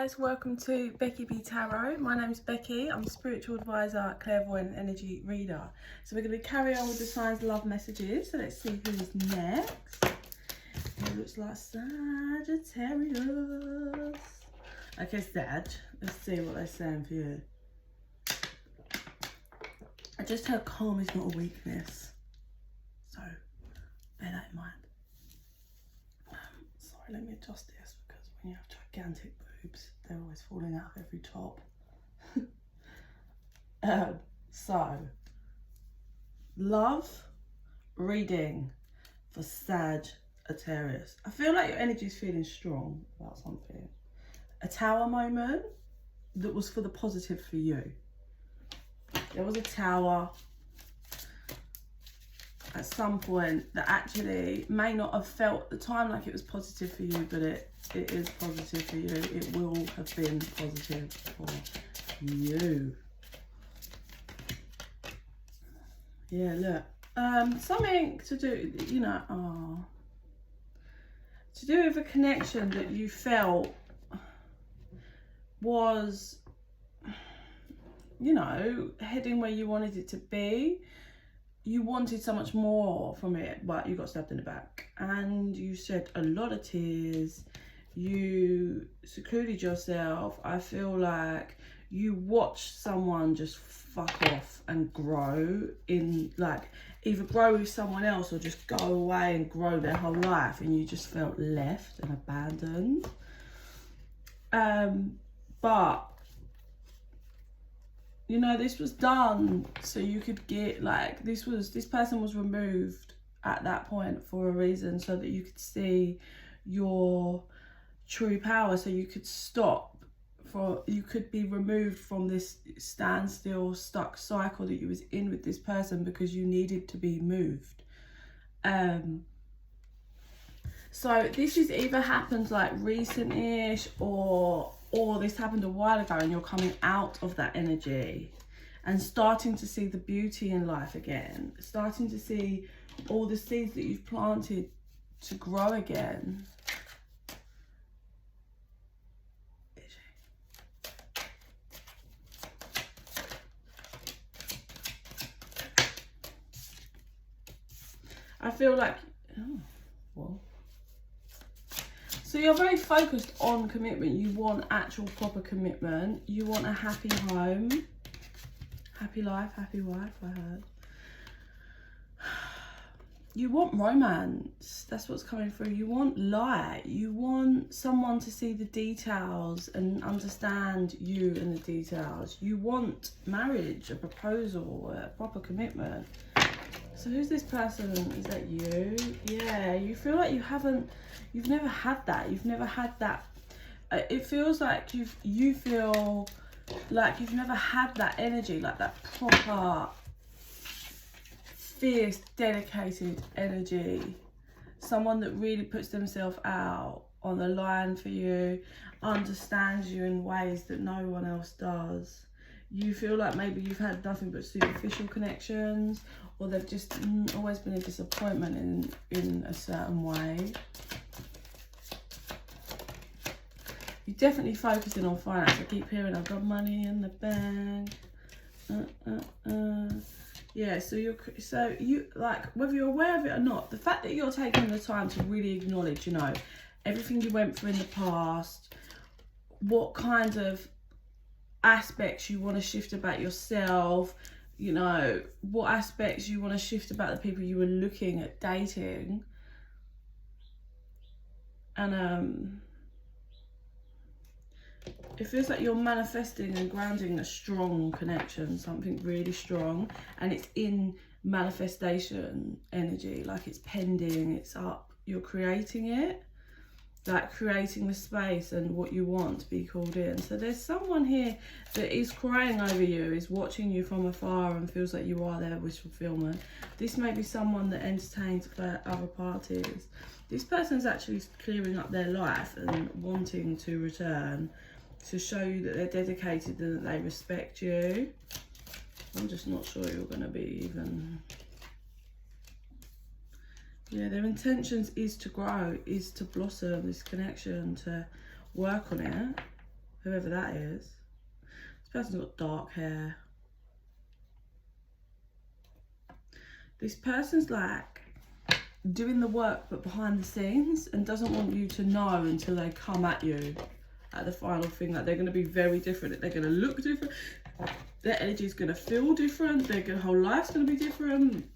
guys, welcome to Becky Tarot. My name is Becky. I'm a spiritual advisor, clairvoyant energy reader. So we're going to carry on with the signs love messages. So let's see who's next. It looks like Sagittarius. Okay, Sag. Let's see what they're saying for you. I just heard calm is not a weakness. So bear that in mind. Sorry, let me adjust this because when you have gigantic boobs, they're always falling out of every top. So, love reading for Sagittarius. I feel like your energy is feeling strong about something. A tower moment that was for the positive for you. There was a tower at some point that actually may not have felt at the time like it was positive for you, but it is positive for you. It will have been positive for you. Yeah, look. Something to do, you know, to do with a connection that you felt was, you know, heading where you wanted it to be. You wanted so much more from it, but you got stabbed in the back and you shed a lot of tears. You secluded yourself. I feel like you watched someone just fuck off and grow in, like, either grow with someone else or just go away and grow their whole life, and you just felt left and abandoned. But you know, this was done so you could get, like, this person was removed at that point for a reason, so that you could see your true power, so you could you could be removed from this standstill, stuck cycle that you was in with this person because you needed to be moved. So this has either happened like recent-ish or this happened a while ago, and you're coming out of that energy and starting to see the beauty in life again, starting to see all the seeds that you've planted to grow again. I feel like, so you're very focused on commitment. You want actual proper commitment. You want a happy home, happy life, happy wife, I heard. You want romance. That's what's coming through. You want light. You want someone to see the details and understand you and the details. You want marriage, a proposal, a proper commitment. So who's this person? Is that you? Yeah, you feel like you've never had that. You've never had that. It feels like you feel like you've never had that energy, like that proper, fierce, dedicated energy. Someone that really puts themselves out on the line for you, understands you in ways that no one else does. You feel like maybe you've had nothing but superficial connections, or they've just always been a disappointment in a certain way. You're definitely focusing on finance. I keep hearing I've got money in the bank. Yeah, so you like, whether you're aware of it or not, the fact that you're taking the time to really acknowledge, you know, everything you went through in the past, what kind of aspects you want to shift about yourself, you know, what aspects you want to shift about the people you were looking at dating. And it feels like you're manifesting and grounding a strong connection, something really strong, and it's in manifestation energy, like it's pending, it's up, you're creating it, like creating the space and what you want to be called in. So there's someone here that is crying over you, is watching you from afar and feels like you are their wish fulfillment. This may be someone that entertains for other parties. This person's actually clearing up their life and wanting to return to show you that they're dedicated and that they respect you. I'm just not sure you're going to be even... Yeah, their intentions is to grow, is to blossom this connection, to work on it. whoever that is. This person's got dark hair. This person's like doing the work but behind the scenes and doesn't want you to know until they come at you at the final thing. Like, they're going to be very different. They're going to look different. Their energy is going to feel different. Their whole life's going to be different.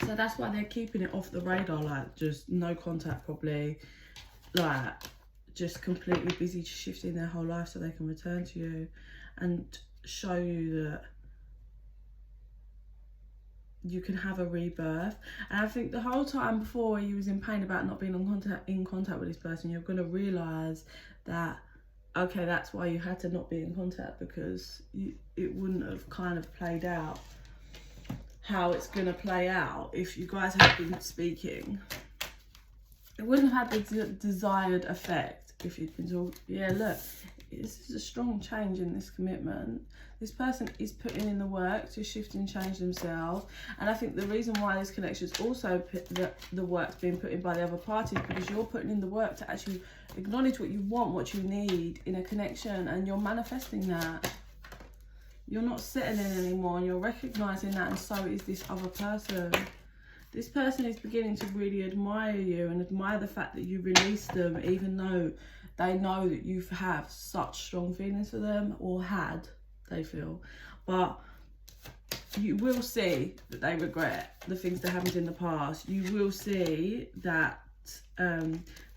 So that's why they're keeping it off the radar, like just no contact probably, like just completely busy shifting their whole life so they can return to you and show you that you can have a rebirth. And I think the whole time before you was in pain about not being in contact with this person, you're going to realise that, okay, that's why you had to not be in contact, because it wouldn't have kind of played out how it's going to play out if you guys had been speaking. It wouldn't have had the desired effect if you'd been talking. Yeah, look, this is a strong change in this commitment. This person is putting in the work to shift and change themselves. And I think the reason why this connection is also the work's being put in by the other party is because you're putting in the work to actually acknowledge what you want, what you need in a connection, and you're manifesting that. You're not settling anymore, and you're recognising that, and so is this other person. This person is beginning to really admire you and admire the fact that you released them, even though they know that you have such strong feelings for them, or had, they feel. But you will see that they regret the things that happened in the past. You will see that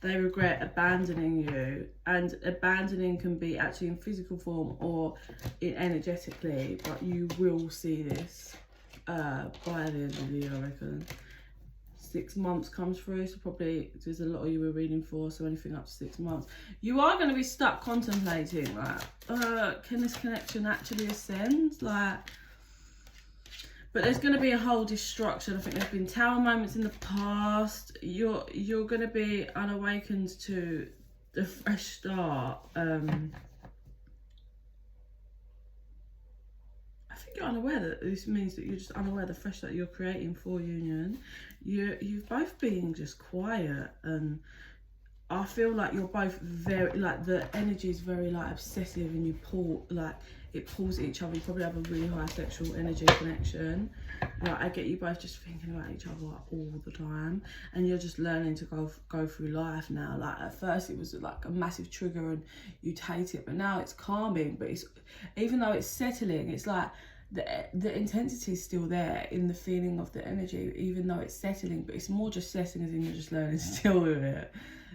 they regret abandoning you, and abandoning can be actually in physical form or energetically, but you will see this by the end of the year, I reckon. 6 months comes through, so probably there's a lot of you were reading for, so anything up to 6 months. You are going to be stuck contemplating, like, can this connection actually ascend? Like, but there's going to be a whole destruction. I think there's been tower moments in the past. You're going to be unawakened to the fresh start. I think you're unaware that this means that you're just unaware of the fresh start you're creating for union. You've both been just quiet, and I feel like you're both very, like, the energy is very like obsessive, and you pull, like, it pulls at each other. You probably have a really high sexual energy connection. Like, I get you both just thinking about each other all the time, and you're just learning to go through life now. Like, at first it was like a massive trigger and you'd hate it, but now it's calming. But it's, even though it's settling, it's like the intensity is still there in the feeling of the energy, even though it's settling. But it's more just settling, as in you're just learning to deal with it.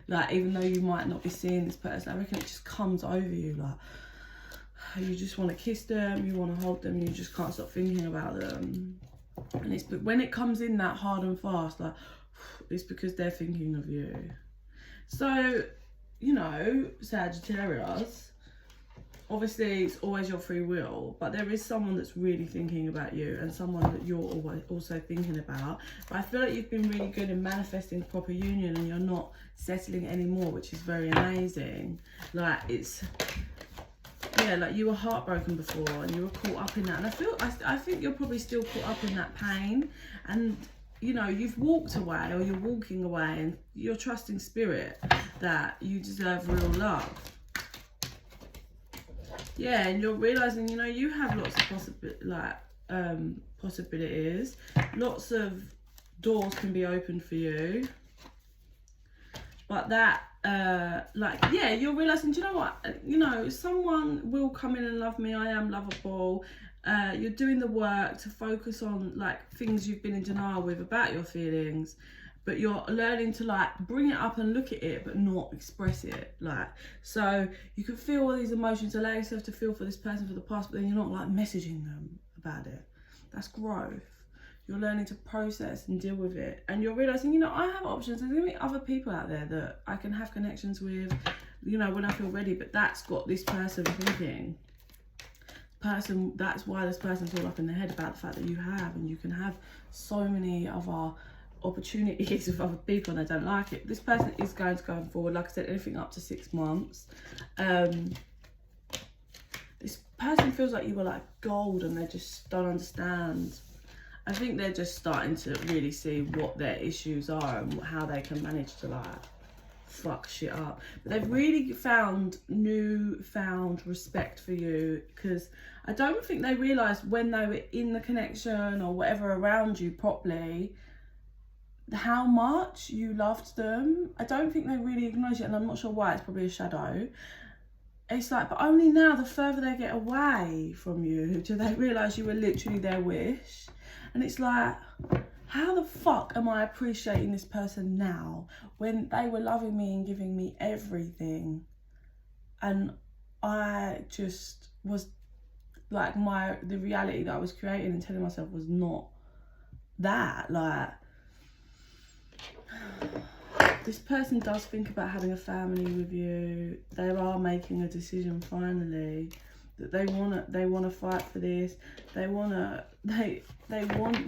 Like, even though you might not be seeing this person, I reckon it just comes over you, like, you just want to kiss them, you want to hold them, you just can't stop thinking about them. And it's, but when it comes in that hard and fast, like, it's because they're thinking of you. So, you know, Sagittarius, obviously it's always your free will, but there is someone that's really thinking about you, and someone that you're always also thinking about. But I feel like you've been really good in manifesting proper union, and you're not settling anymore, which is very amazing. Like, it's, yeah, like, you were heartbroken before and you were caught up in that, and I think you're probably still caught up in that pain, and you know, you've walked away, or you're walking away, and you're trusting spirit that you deserve real love. Yeah, and you're realizing, you know, you have lots of possibilities. Lots of doors can be opened for you. But that, yeah, you're realizing, do you know what? You know, someone will come in and love me. I am lovable. You're doing the work to focus on, like, things you've been in denial with about your feelings. But you're learning to, like, bring it up and look at it, but not express it. Like, so you can feel all these emotions, allow yourself to feel for this person for the past, but then you're not, like, messaging them about it. That's growth. You're learning to process and deal with it. And you're realizing, you know, I have options. There's going to be other people out there that I can have connections with, you know, when I feel ready. But that's got this person thinking. That's why this person's all up in their head about the fact that you have, and you can have so many other opportunities with other people, and they don't like it. This person is going to go forward, like I said, anything up to 6 months. This person feels like you were like gold, and they just don't understand. I think they're just starting to really see what their issues are and how they can manage to, like, fuck shit up. But they've really found newfound respect for you, because I don't think they realised when they were in the connection or whatever around you properly how much you loved them. I don't think they really acknowledge it, and I'm not sure why. It's probably a shadow. It's like, but only now, the further they get away from you, do they realise you were literally their wish. And it's like, how the fuck am I appreciating this person now when they were loving me and giving me everything? And I just was like, the reality that I was creating and telling myself was not that. Like, this person does think about having a family with you. They are making a decision finally that they wanna fight for this. They want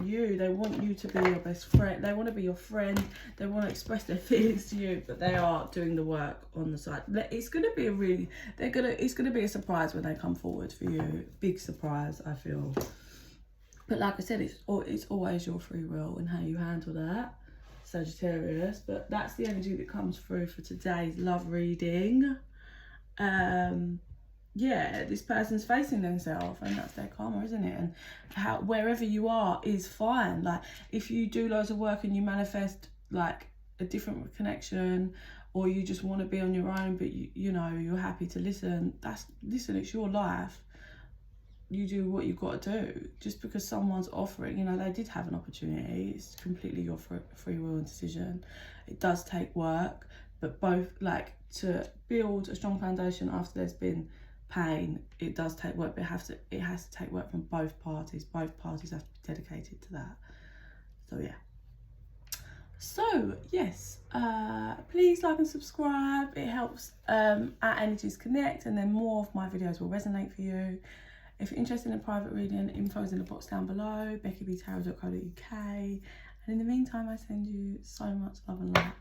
you to be your best friend. They want to be your friend. They want to express their feelings to you, but they are doing the work on the side. It's gonna be it's gonna be a surprise when they come forward for you. Big surprise, I feel. But like I said, it's always your free will and how you handle that, Sagittarius. But that's the energy that comes through for today's love reading. Yeah, this person's facing themselves, and that's their karma, isn't it? And wherever you are is fine. Like, if you do loads of work and you manifest like a different connection, or you just want to be on your own, but you know you're happy to listen, listen, it's your life. You do what you've got to do. Just because someone's offering, you know, they did have an opportunity, it's completely your free will and decision. It does take work, but both, like, to build a strong foundation after there's been pain, it does take work, but it has to take work from both parties. Both parties have to be dedicated to that. So yeah. So yes, please like and subscribe. It helps our energies connect, and then more of my videos will resonate for you. If you're interested in a private reading, info's in the box down below, bekibtarot.co.uk. And in the meantime, I send you so much love and light.